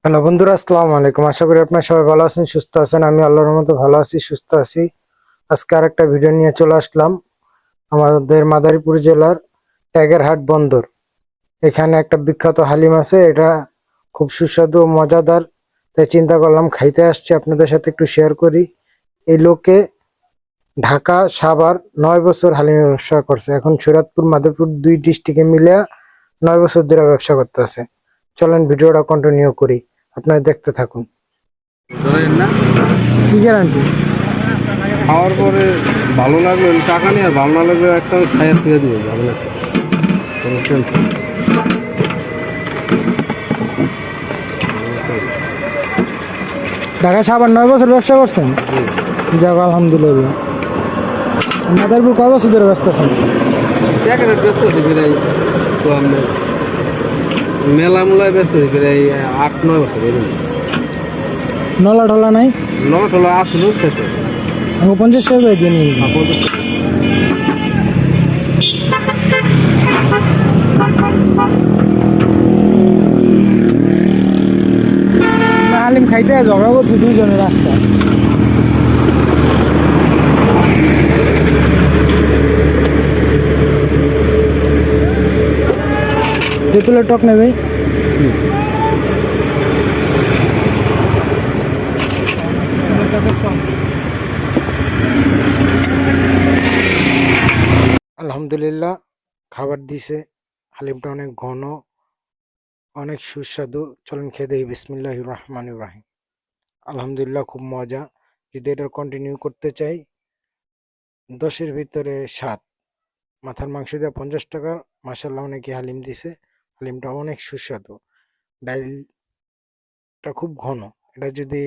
Hello বন্ধুরা, আসসালামু আলাইকুম। আশা করি আপনারা সবাই ভালো আছেন, সুস্থ আছেন। আমি আল্লাহর রহমতে ভালো আছি, সুস্থ আছি। আজকে আরেকটা ভিডিও নিয়ে চলে আসলাম আমাদের মাদারীপুর জেলার ট্যাগেরহাট বন্দর। এখানে একটা বিখ্যাত হালিম আছে, এটা খুব সুস্বাদু ও মজাদার। তাই চিন্তা করলাম খাইতে আসছি, আপনাদের সাথে একটু শেয়ার করি। এই লোকে ঢাকা, সাভার 9 বছর হালিমের ব্যবসা করছে। এখন শরীয়তপুর, মাদারীপুর দুই ডিস্ট্রিক্টে মিলে 9 বছর ধরে ব্যবসা করতে আছে। চলেন ভিডিওটা কন্টিনিউ করি, আপনারা দেখতে থাকুন। ধরেন না, কি গ্যারান্টি? খাওয়ার পরে ভালো লাগলো টাকা নিয়ে, আর ভালো না লাগলে একটা খাইয়ে ফিরে দিবে ভালো লাগবে। কোনো টেনশন নেই। ঢাকা সাবান 9 বছর ব্যবসা করছেন? যাক, আলহামদুলিল্লাহ। মাদারীপুর কয় বছর ধরে ব্যস্ত আছেন? প্যাকেটের ব্যস্ত আছে প্রায়, তো আপনার মেলা মূলায় ব্যস্ত আছে প্রায় 8-9 বছর এরকম। নলা টলা নাই? নট হলো আসলো শেষ হয়েছে। আমি 50 টাকা করে দিয়ে নিন। 50 টাকা। হালিম খাইতে ঝগড়া করছি দুইজনের রাস্তা। তেঁতুলের টক নেবে? আলহামদুলিল্লাহ, খাবার দিছে। হালিমটা অনেক ঘন, অনেক সুস্বাদু। চলেন খেয়ে দেখি। বিসমিল্লাহির রহমানির রহিম। আলহামদুলিল্লাহ, খুব মজা। যদি এটা কন্টিনিউ করতে চাই, 10-এর ভিতরে 7। মাথার মাংস দিয়ে 50 টাকা। মাসাল্লাহ, অনেকে হালিম দিছে। হালিমটা অনেক সুস্বাদু। ডালটা খুব ঘন। এটা যদি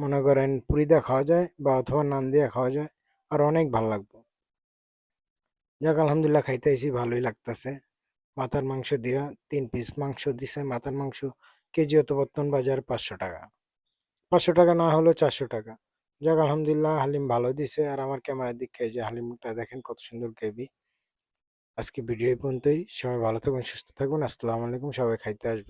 মনে করেন পুরি দিয়ে খাওয়া যায় বা অথবা নান দিয়ে খাওয়া যায়, আর অনেক ভালো লাগবে। যাক, আলহামদুলিল্লাহ, খাইতে আইছি, ভালোই লাগতেছে। মাথার মাংস দিয়া 3 পিস মাংস দিছে। মাথার মাংস কেজি হতো বর্তমান বাজার 500 টাকা। 500 টাকা না হলেও 400 টাকা। যাক, আলহামদুলিল্লাহ, হালিম ভালো দিছে। আর আমার ক্যামেরার দিকে যে হালিমটা দেখেন কত সুন্দর গ্রেভি। আজকে ভিডিও এই পর্যন্তই। সবাই ভালো থাকবেন, সুস্থ থাকবেন। আসসালামু আলাইকুম। সবাই খাইতে আসবেন।